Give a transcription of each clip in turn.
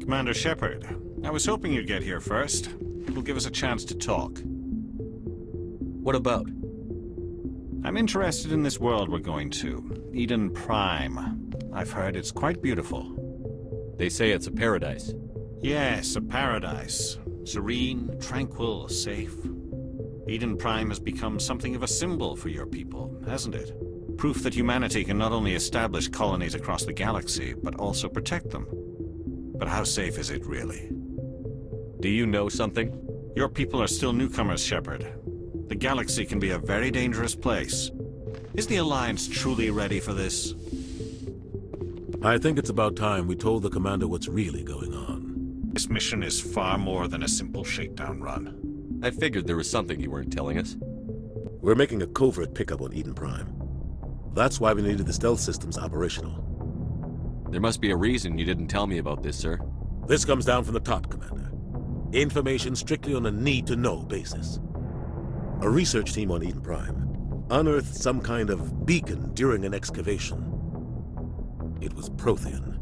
Commander Shepard, I was hoping you'd get here first. It will give us a chance to talk. What about? I'm interested in this world we're going to, Eden Prime. I've heard it's quite beautiful. They say it's a paradise. Yes, a paradise. Serene, tranquil, safe. Eden Prime has become something of a symbol for your people, hasn't it? Proof that humanity can not only establish colonies across the galaxy, but also protect them. But how safe is it, really? Do you know something? Your people are still newcomers, Shepard. The galaxy can be a very dangerous place. Is the Alliance truly ready for this? I think it's about time we told the Commander what's really going on. This mission is far more than a simple shakedown run. I figured there was something you weren't telling us. We're making a covert pickup on Eden Prime. That's why we needed the stealth systems operational. There must be a reason you didn't tell me about this, sir. This comes down from the top, Commander. Information strictly on a need-to-know basis. A research team on Eden Prime unearthed some kind of beacon during an excavation. It was Prothean.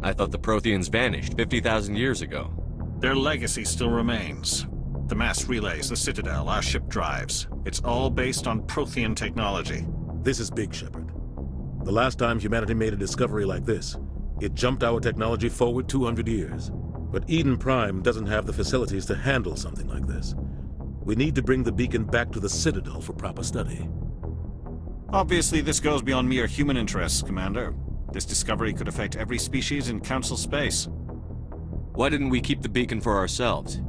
I thought the Protheans vanished 50,000 years ago. Their legacy still remains. The mass relays, the Citadel, our ship drives. It's all based on Prothean technology. This is big, Shepard. The last time humanity made a discovery like this, it jumped our technology forward 200 years. But Eden Prime doesn't have the facilities to handle something like this. We need to bring the beacon back to the Citadel for proper study. Obviously, this goes beyond mere human interests, Commander. This discovery could affect every species in Council space. Why didn't we keep the beacon for ourselves?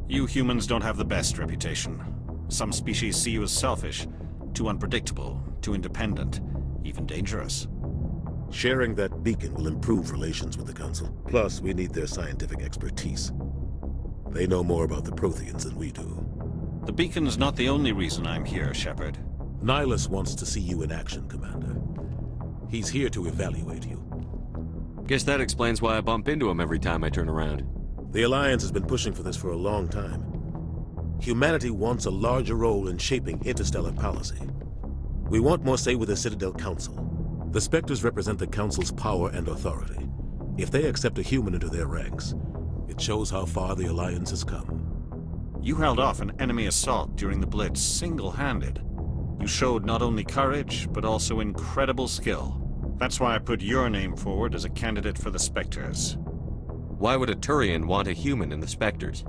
You humans don't have the best reputation. Some species see you as selfish, too unpredictable, too independent, even dangerous. Sharing that beacon will improve relations with the Council. Plus, we need their scientific expertise. They know more about the Protheans than we do. The beacon's not the only reason I'm here, Shepard. Nihilus wants to see you in action, Commander. He's here to evaluate you. Guess that explains why I bump into him every time I turn around. The Alliance has been pushing for this for a long time. Humanity wants a larger role in shaping interstellar policy. We want more say with the Citadel Council. The Spectres represent the Council's power and authority. If they accept a human into their ranks, it shows how far the Alliance has come. You held off an enemy assault during the Blitz single-handed. You showed not only courage, but also incredible skill. That's why I put your name forward as a candidate for the Spectres. Why would a Turian want a human in the Spectres?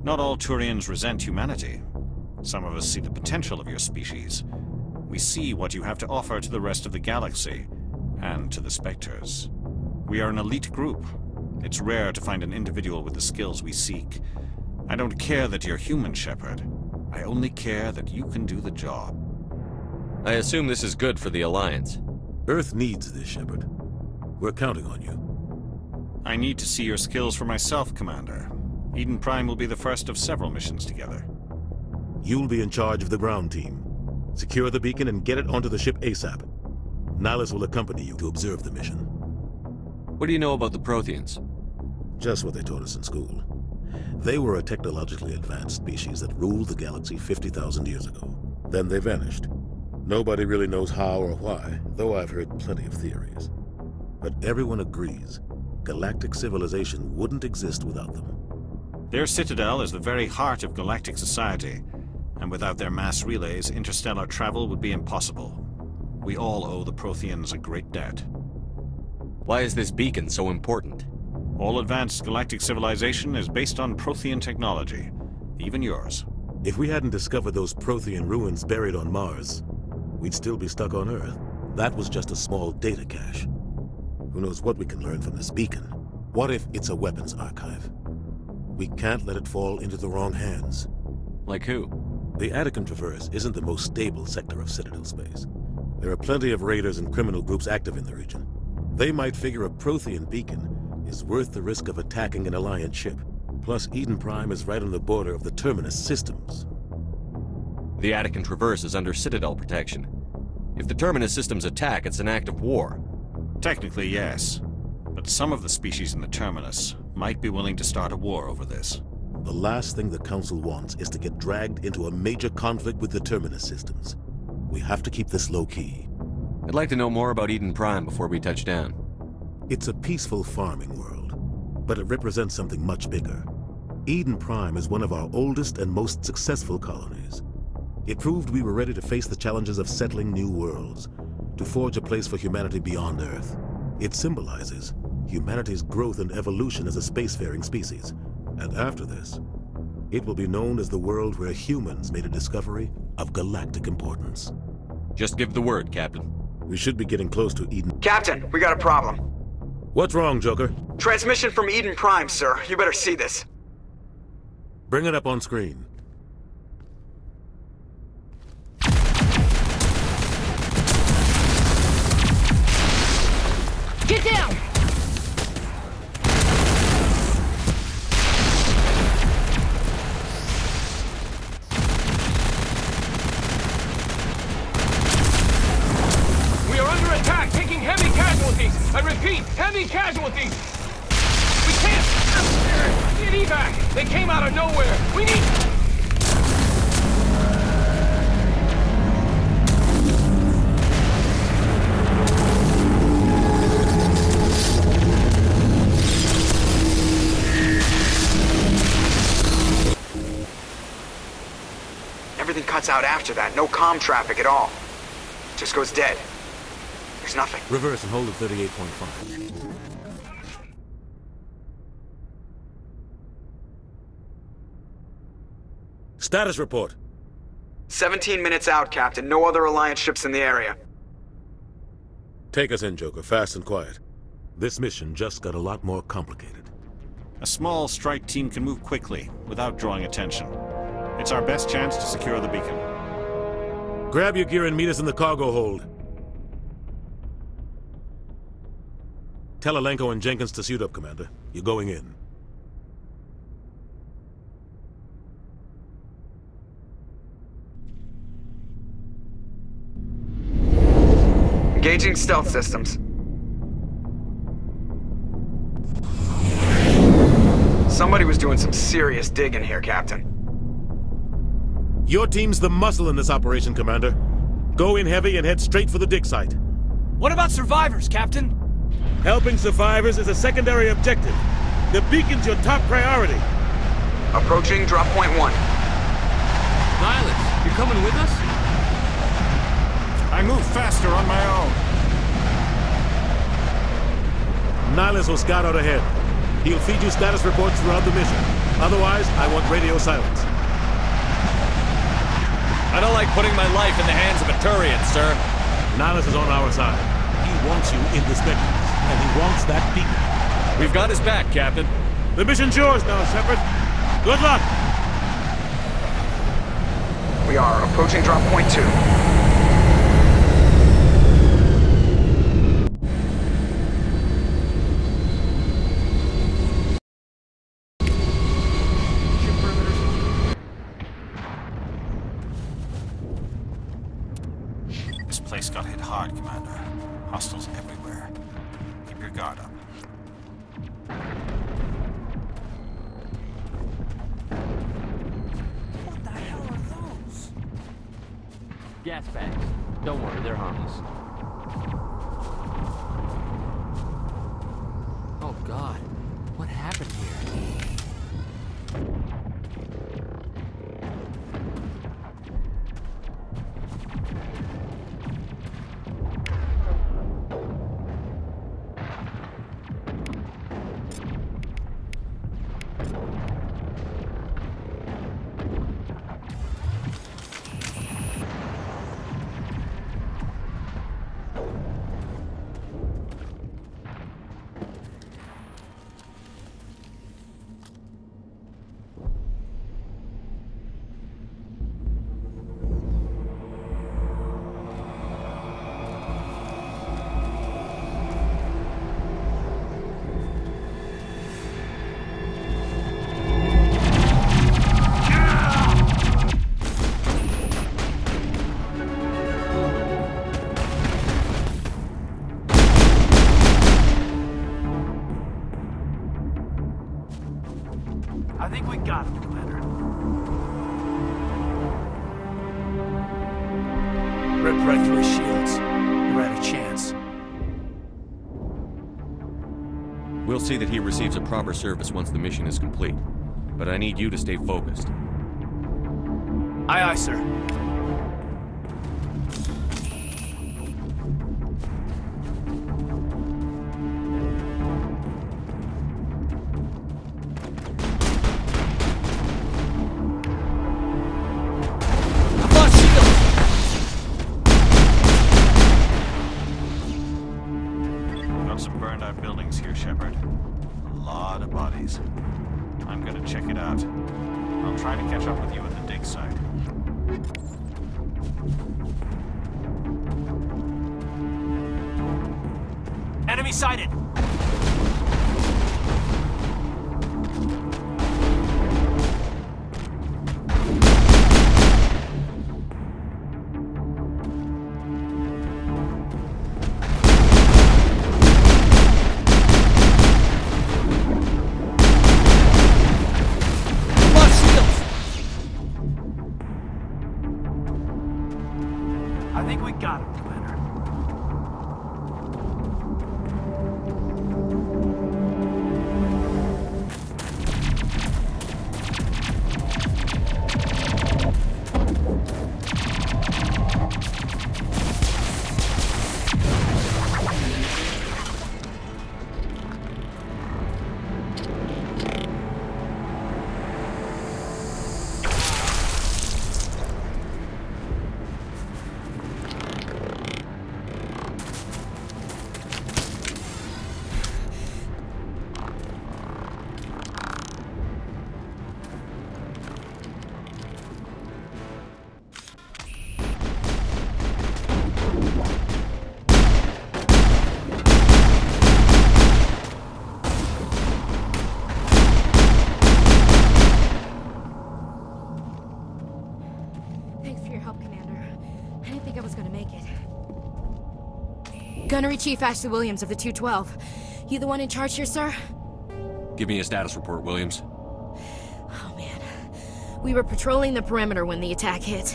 Not all Turians resent humanity. Some of us see the potential of your species. We see what you have to offer to the rest of the galaxy, and to the Spectres. We are an elite group. It's rare to find an individual with the skills we seek. I don't care that you're human, Shepard. I only care that you can do the job. I assume this is good for the Alliance. Earth needs this, Shepard. We're counting on you. I need to see your skills for myself, Commander. Eden Prime will be the first of several missions together. You'll be in charge of the ground team. Secure the beacon and get it onto the ship ASAP. Nihilus will accompany you to observe the mission. What do you know about the Protheans? Just what they taught us in school. They were a technologically advanced species that ruled the galaxy 50,000 years ago. Then they vanished. Nobody really knows how or why, though I've heard plenty of theories. But everyone agrees, galactic civilization wouldn't exist without them. Their citadel is the very heart of galactic society, and without their mass relays, interstellar travel would be impossible. We all owe the Protheans a great debt. Why is this beacon so important? All advanced galactic civilization is based on Prothean technology, even yours. If we hadn't discovered those Prothean ruins buried on Mars, we'd still be stuck on Earth. That was just a small data cache. Who knows what we can learn from this beacon? What if it's a weapons archive? We can't let it fall into the wrong hands. Like who? The Attican Traverse isn't the most stable sector of Citadel space. There are plenty of raiders and criminal groups active in the region. They might figure a Prothean beacon is worth the risk of attacking an Alliance ship. Plus, Eden Prime is right on the border of the Terminus systems. The Attican Traverse is under Citadel protection. If the Terminus systems attack, it's an act of war. Technically, yes. But some of the species in the Terminus might be willing to start a war over this. The last thing the Council wants is to get dragged into a major conflict with the Terminus systems. We have to keep this low-key. I'd like to know more about Eden Prime before we touch down. It's a peaceful farming world, but it represents something much bigger. Eden Prime is one of our oldest and most successful colonies. It proved we were ready to face the challenges of settling new worlds, to forge a place for humanity beyond Earth. It symbolizes humanity's growth and evolution as a spacefaring species. And after this, it will be known as the world where humans made a discovery of galactic importance. Just give the word, Captain. We should be getting close to Eden. Captain, we got a problem. What's wrong, Joker? Transmission from Eden Prime, sir. You better see this. Bring it up on screen. Get down! We are under attack, taking heavy casualties. I repeat, heavy casualties. We can't get evac. They came out of nowhere. We need... Everything cuts out after that. No comm traffic at all. Just goes dead. There's nothing. Reverse and hold at 38.5. Status report. 17 minutes out, Captain. No other Alliance ships in the area. Take us in, Joker, fast and quiet. This mission just got a lot more complicated. A small strike team can move quickly, without drawing attention. It's our best chance to secure the beacon. Grab your gear and meet us in the cargo hold. Tell Alenko and Jenkins to suit up, Commander. You're going in. Engaging stealth systems. Somebody was doing some serious digging here, Captain. Your team's the muscle in this operation, Commander. Go in heavy and head straight for the dig site. What about survivors, Captain? Helping survivors is a secondary objective. The beacon's your top priority. Approaching drop point 1. Nihilus, you're coming with us? I move faster on my own. Nihilus will scout out ahead. He'll feed you status reports throughout the mission. Otherwise, I want radio silence. I don't like putting my life in the hands of a Turian, sir. Nihilus is on our side. He wants you in the Spectres, and he wants that beacon. We've got his back, Captain. The mission's yours now, Shepard. Good luck! We are approaching drop point 2. This place got hit hard, Commander. Hostiles everywhere. Keep your guard up. What the hell are those? Gas bags. Don't worry, they're harmless. Oh God, what happened here? I think we got him, Commander. Ripped right through his shields. Never had a chance. We'll see that he receives a proper service once the mission is complete. But I need you to stay focused. Aye, aye, sir. Got some burned out buildings here, Shepard. A lot of bodies. I'm gonna check it out. I'll try to catch up with you at the dig site. Enemy sighted! I think we got him, Commander. Thanks for your help, Commander. I didn't think I was gonna make it. Gunnery Chief Ashley Williams of the 212. You the one in charge here, sir? Give me a status report, Williams. Oh, man. We were patrolling the perimeter when the attack hit.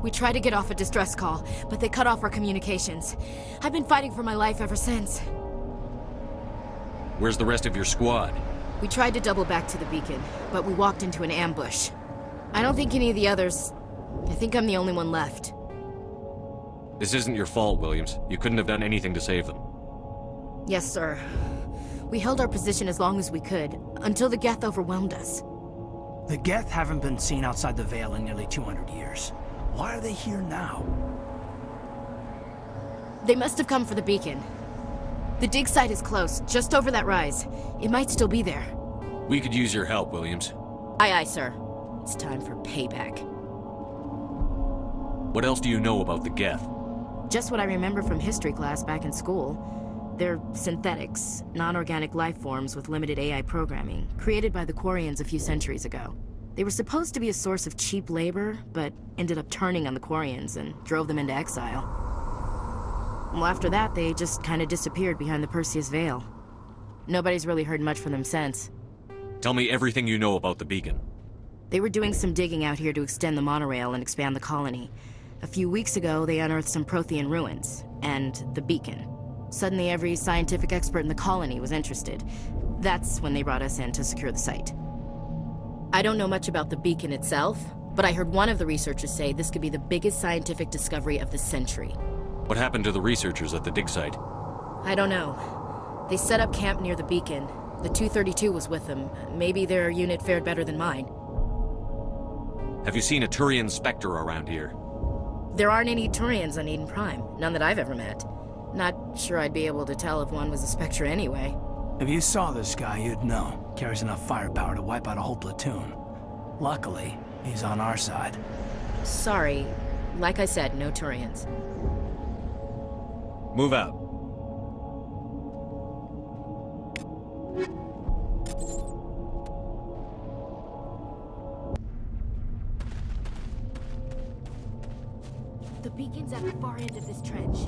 We tried to get off a distress call, but they cut off our communications. I've been fighting for my life ever since. Where's the rest of your squad? We tried to double back to the beacon, but we walked into an ambush. I don't think any of the others... I think I'm the only one left. This isn't your fault, Williams. You couldn't have done anything to save them. Yes, sir. We held our position as long as we could, until the Geth overwhelmed us. The Geth haven't been seen outside the Veil in nearly 200 years. Why are they here now? They must have come for the beacon. The dig site is close, just over that rise. It might still be there. We could use your help, Williams. Aye, aye, sir. It's time for payback. What else do you know about the Geth? Just what I remember from history class back in school. They're synthetics, non-organic life forms with limited AI programming, created by the Quarians a few centuries ago. They were supposed to be a source of cheap labor, but ended up turning on the Quarians and drove them into exile. Well, after that, they just kind of disappeared behind the Perseus Veil. Nobody's really heard much from them since. Tell me everything you know about the beacon. They were doing some digging out here to extend the monorail and expand the colony. A few weeks ago, they unearthed some Prothean ruins, and the beacon. Suddenly, every scientific expert in the colony was interested. That's when they brought us in to secure the site. I don't know much about the beacon itself, but I heard one of the researchers say this could be the biggest scientific discovery of the century. What happened to the researchers at the dig site? I don't know. They set up camp near the beacon. The 232 was with them. Maybe their unit fared better than mine. Have you seen a Turian Spectre around here? There aren't any Turians on Eden Prime. None that I've ever met. Not sure I'd be able to tell if one was a Spectre anyway. If you saw this guy, you'd know. Carries enough firepower to wipe out a whole platoon. Luckily, he's on our side. Sorry. Like I said, no Turians. Move out. The beacon's at the far end of this trench.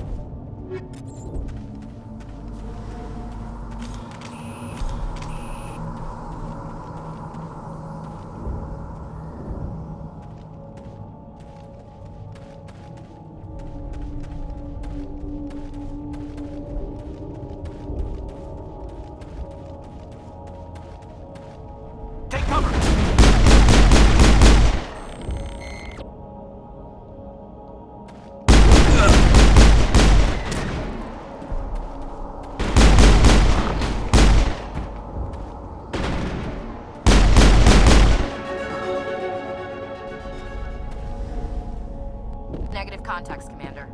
contacts, Commander.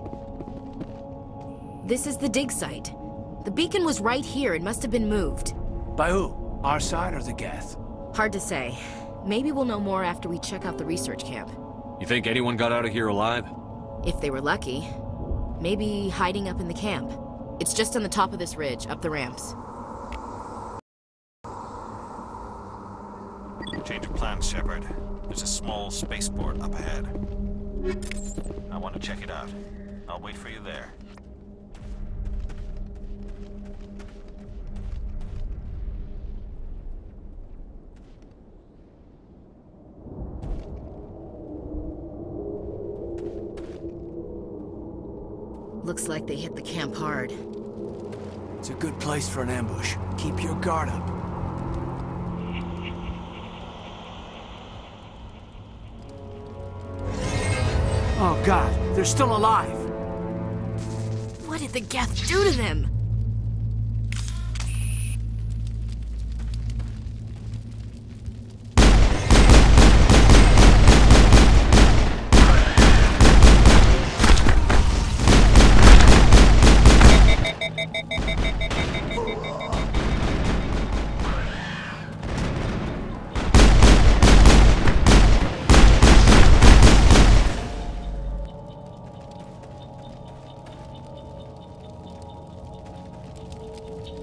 This is the dig site. The beacon was right here. It must have been moved. By who? Our side or the Geth? Hard to say. Maybe we'll know more after we check out the research camp. You think anyone got out of here alive? If they were lucky. Maybe hiding up in the camp. It's just on the top of this ridge, up the ramps. Change of plans, Shepard. There's a small spaceport up ahead. I want to check it out. I'll wait for you there. Looks like they hit the camp hard. It's a good place for an ambush. Keep your guard up. Oh God, they're still alive! What did the Geth do to them?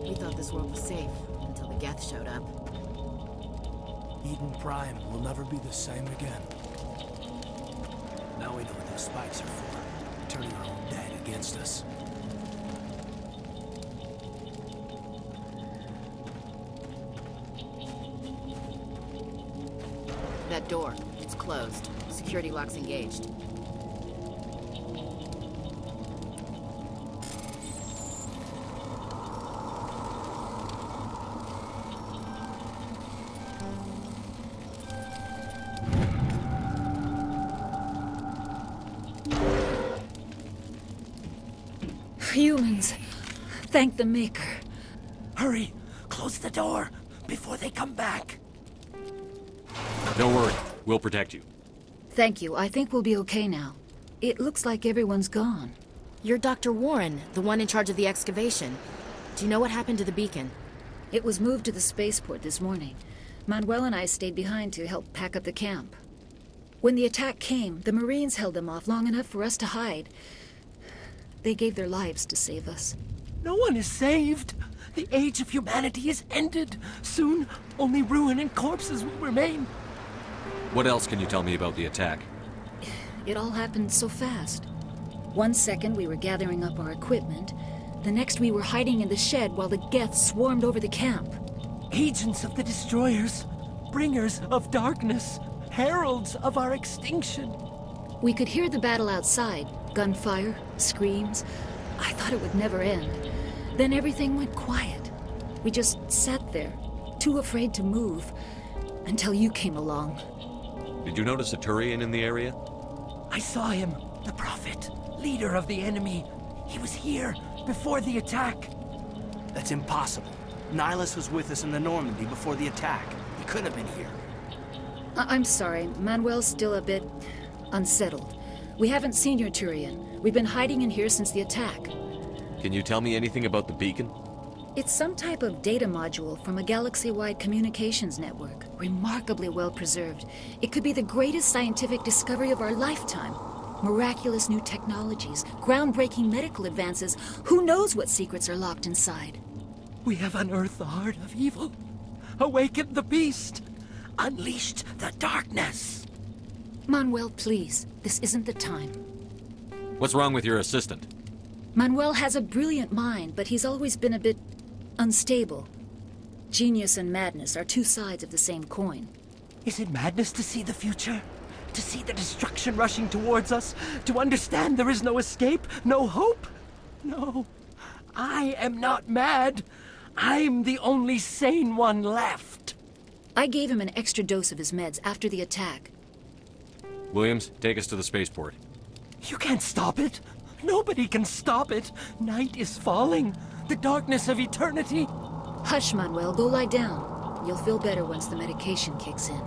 We thought this world was safe until the Geth showed up. Eden Prime will never be the same again. Now we know what those spikes are for. Turning our own dead against us. That door, it's closed. Security lock's engaged. Humans. Thank the Maker. Hurry! Close the door before they come back. Don't worry. We'll protect you. Thank you. I think we'll be okay now. It looks like everyone's gone. You're Dr. Warren, the one in charge of the excavation. Do you know what happened to the beacon? It was moved to the spaceport this morning. Manuel and I stayed behind to help pack up the camp. When the attack came, the Marines held them off long enough for us to hide. They gave their lives to save us. No one is saved. The age of humanity is ended. Soon, only ruin and corpses will remain. What else can you tell me about the attack? It all happened so fast. 1 second we were gathering up our equipment. The next we were hiding in the shed while the Geth swarmed over the camp. Agents of the Destroyers, bringers of darkness, heralds of our extinction. We could hear the battle outside. Gunfire, screams. I thought it would never end. Then everything went quiet. We just sat there, too afraid to move, until you came along. Did you notice a Turian in the area? I saw him, the Prophet, leader of the enemy. He was here before the attack. That's impossible. Nihilus was with us in the Normandy before the attack. He couldn't have been here. I'm sorry. Manuel's still a bit unsettled. We haven't seen your Turian. We've been hiding in here since the attack. Can you tell me anything about the beacon? It's some type of data module from a galaxy-wide communications network. Remarkably well preserved. It could be the greatest scientific discovery of our lifetime. Miraculous new technologies, groundbreaking medical advances. Who knows what secrets are locked inside? We have unearthed the heart of evil, awakened the beast, unleashed the darkness. Manuel, please. This isn't the time. What's wrong with your assistant? Manuel has a brilliant mind, but he's always been a bit unstable. Genius and madness are two sides of the same coin. Is it madness to see the future? To see the destruction rushing towards us? To understand there is no escape? No hope? No. I am not mad. I'm the only sane one left. I gave him an extra dose of his meds after the attack. Williams, take us to the spaceport. You can't stop it. Nobody can stop it. Night is falling. The darkness of eternity. Hush, Manuel. Go lie down. You'll feel better once the medication kicks in.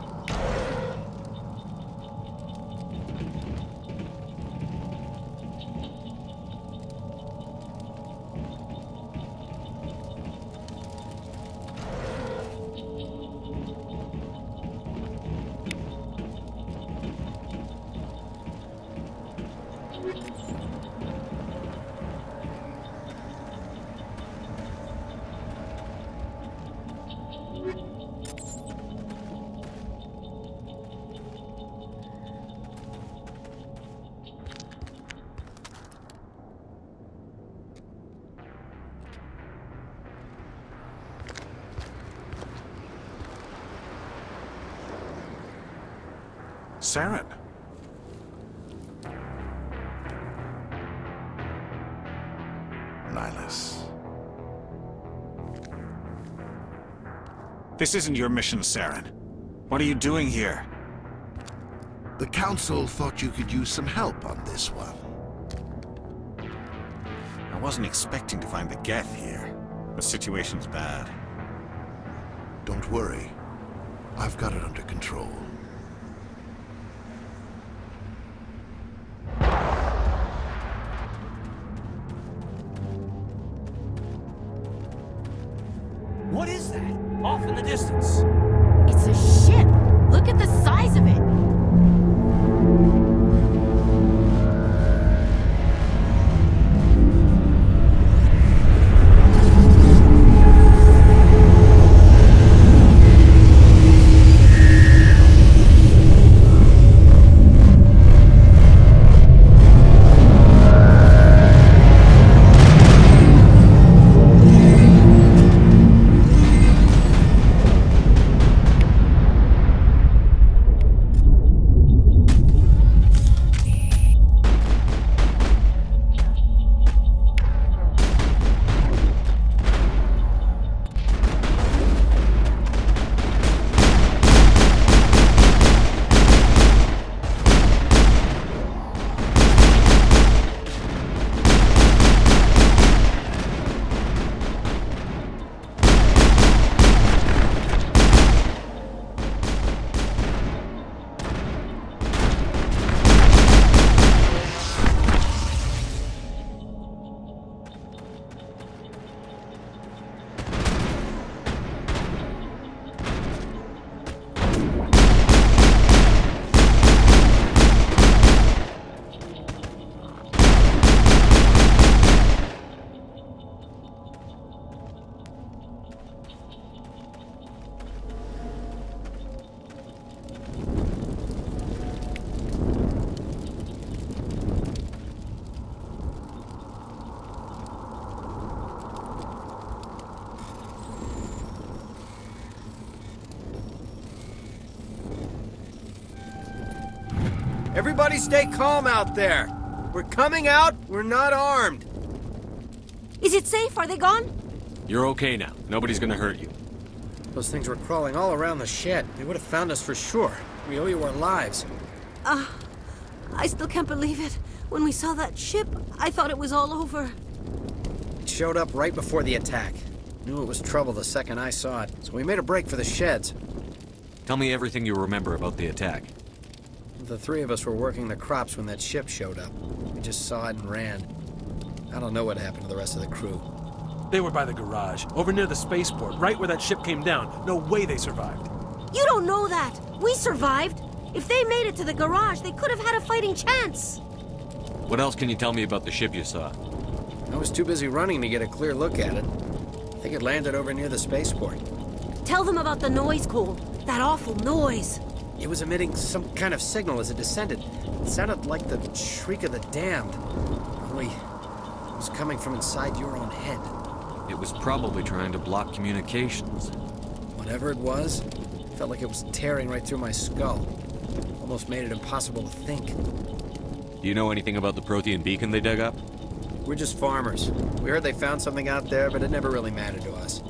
Saren. Nihlus. This isn't your mission, Saren. What are you doing here? The Council thought you could use some help on this one. I wasn't expecting to find the Geth here. The situation's bad. Don't worry. I've got it under control. What is that? Off in the distance. It's a ship! Look at the size of it! Everybody stay calm out there. We're coming out, we're not armed. Is it safe? Are they gone? You're okay now. Nobody's gonna hurt you. Those things were crawling all around the shed. They would have found us for sure. We owe you our lives. I still can't believe it. When we saw that ship, I thought it was all over. It showed up right before the attack. Knew it was trouble the second I saw it, so we made a break for the sheds. Tell me everything you remember about the attack. The three of us were working the crops when that ship showed up. We just saw it and ran. I don't know what happened to the rest of the crew. They were by the garage, over near the spaceport, right where that ship came down. No way they survived. You don't know that. We survived. If they made it to the garage, they could have had a fighting chance. What else can you tell me about the ship you saw? I was too busy running to get a clear look at it. I think it landed over near the spaceport. Tell them about the noise, Cole. That awful noise. It was emitting some kind of signal as it descended. It sounded like the shriek of the damned. Only it was coming from inside your own head. It was probably trying to block communications. Whatever it was, it felt like it was tearing right through my skull. Almost made it impossible to think. Do you know anything about the Prothean beacon they dug up? We're just farmers. We heard they found something out there, but it never really mattered to us.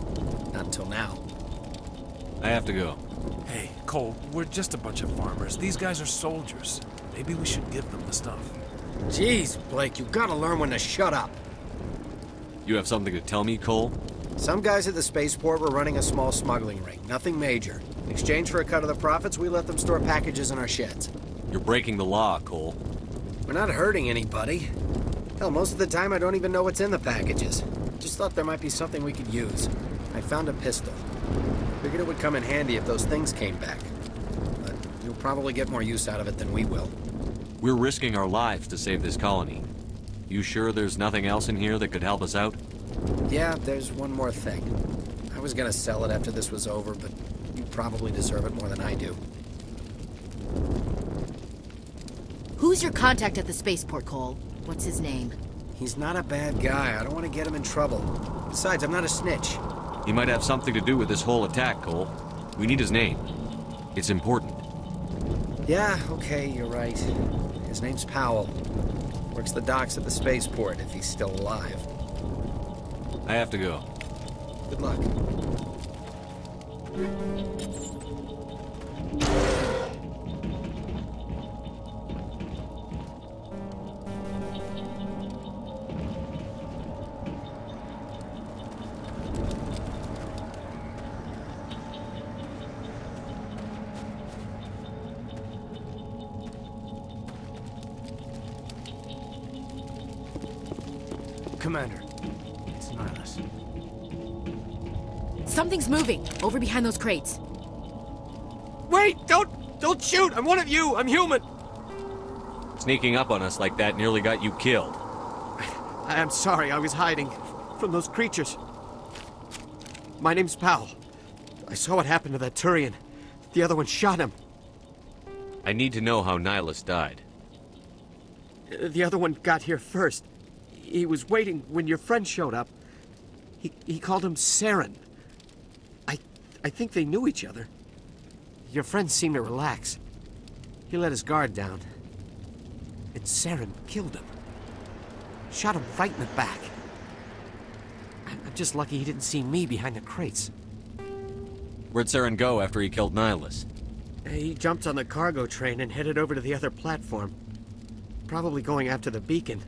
Not until now. I have to go. Hey, Cole, we're just a bunch of farmers. These guys are soldiers. Maybe we should give them the stuff. Jeez, Blake, you gotta learn when to shut up. You have something to tell me, Cole? Some guys at the spaceport were running a small smuggling ring. Nothing major. In exchange for a cut of the profits, we let them store packages in our sheds. You're breaking the law, Cole. We're not hurting anybody. Hell, most of the time I don't even know what's in the packages. Just thought there might be something we could use. I found a pistol. Figured it would come in handy if those things came back. But you'll probably get more use out of it than we will. We're risking our lives to save this colony. You sure there's nothing else in here that could help us out? Yeah, there's one more thing. I was gonna sell it after this was over, but you probably deserve it more than I do. Who's your contact at the spaceport, Cole? What's his name? He's not a bad guy. I don't want to get him in trouble. Besides, I'm not a snitch. He might have something to do with this whole attack, Cole. We need his name. It's important. Yeah, okay, you're right. His name's Powell. Works the docks at the spaceport if he's still alive. I have to go. Good luck. Commander, it's Nihlus. Something's moving, over behind those crates. Wait! Don't shoot! I'm one of you! I'm human! Sneaking up on us like that nearly got you killed. I'm sorry, I was hiding from those creatures. My name's Powell. I saw what happened to that Turian. The other one shot him. I need to know how Nihlus died. The other one got here first. He was waiting when your friend showed up. He called him Saren. I think they knew each other. Your friend seemed to relax. He let his guard down. And Saren killed him. Shot him right in the back. I'm just lucky he didn't see me behind the crates. Where'd Saren go after he killed Nihlus? He jumped on the cargo train and headed over to the other platform. Probably going after the beacon.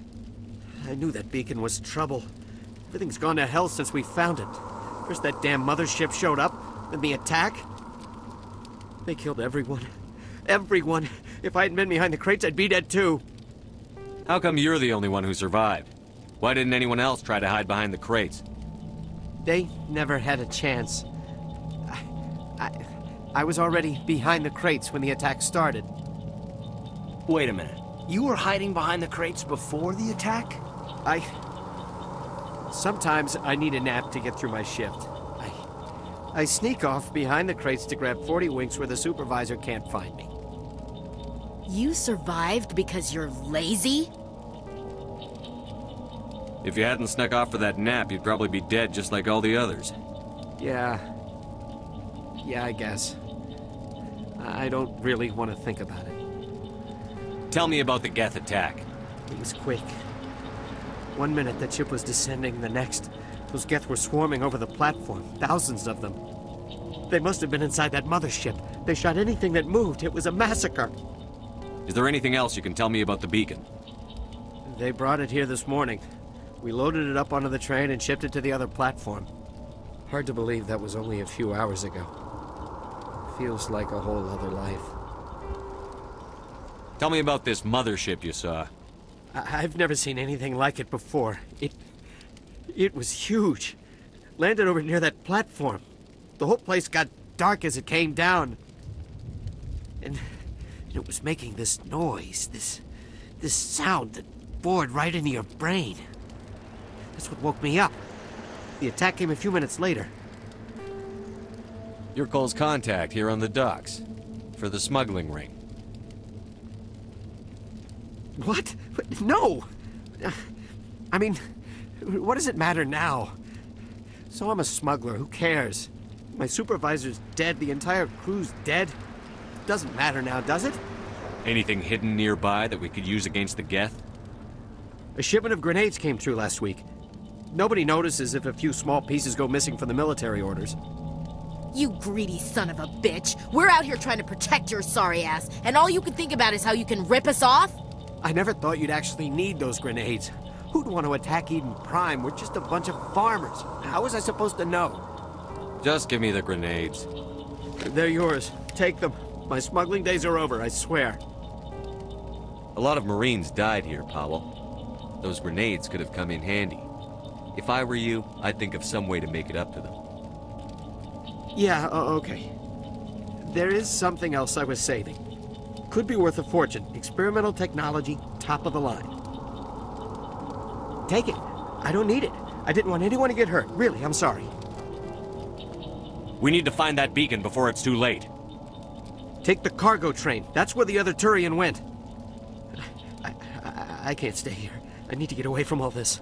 I knew that beacon was trouble. Everything's gone to hell since we found it. First that damn mothership showed up, then the attack. They killed everyone. Everyone. If I hadn't been behind the crates, I'd be dead too. How come you're the only one who survived? Why didn't anyone else try to hide behind the crates? They never had a chance. I was already behind the crates when the attack started. Wait a minute. You were hiding behind the crates before the attack? Sometimes I need a nap to get through my shift. I sneak off behind the crates to grab 40 winks where the supervisor can't find me. You survived because you're lazy? If you hadn't snuck off for that nap, you'd probably be dead just like all the others. Yeah, I guess. I don't really want to think about it. Tell me about the Geth attack. It was quick. 1 minute that ship was descending, the next, those Geth were swarming over the platform, thousands of them. They must have been inside that mothership. They shot anything that moved. It was a massacre. Is there anything else you can tell me about the beacon? They brought it here this morning. We loaded it up onto the train and shipped it to the other platform. Hard to believe that was only a few hours ago. Feels like a whole other life. Tell me about this mothership you saw. I've never seen anything like it before. It was huge. Landed over near that platform. The whole place got dark as it came down. And it was making this noise, this sound that bored right into your brain. That's what woke me up. The attack came a few minutes later. You're Cole's contact here on the docks. For the smuggling ring. What? No! I mean, what does it matter now? So I'm a smuggler, who cares? My supervisor's dead, the entire crew's dead. Doesn't matter now, does it? Anything hidden nearby that we could use against the Geth? A shipment of grenades came through last week. Nobody notices if a few small pieces go missing from the military orders. You greedy son of a bitch! We're out here trying to protect your sorry ass, and all you can think about is how you can rip us off? I never thought you'd actually need those grenades. Who'd want to attack Eden Prime? We're just a bunch of farmers. How was I supposed to know? Just give me the grenades. They're yours. Take them. My smuggling days are over, I swear. A lot of Marines died here, Powell. Those grenades could have come in handy. If I were you, I'd think of some way to make it up to them. Yeah, okay. There is something else I was saving. Could be worth a fortune. Experimental technology, top of the line. Take it. I don't need it. I didn't want anyone to get hurt. Really, I'm sorry. We need to find that beacon before it's too late. Take the cargo train. That's where the other Turian went. I can't stay here. I need to get away from all this.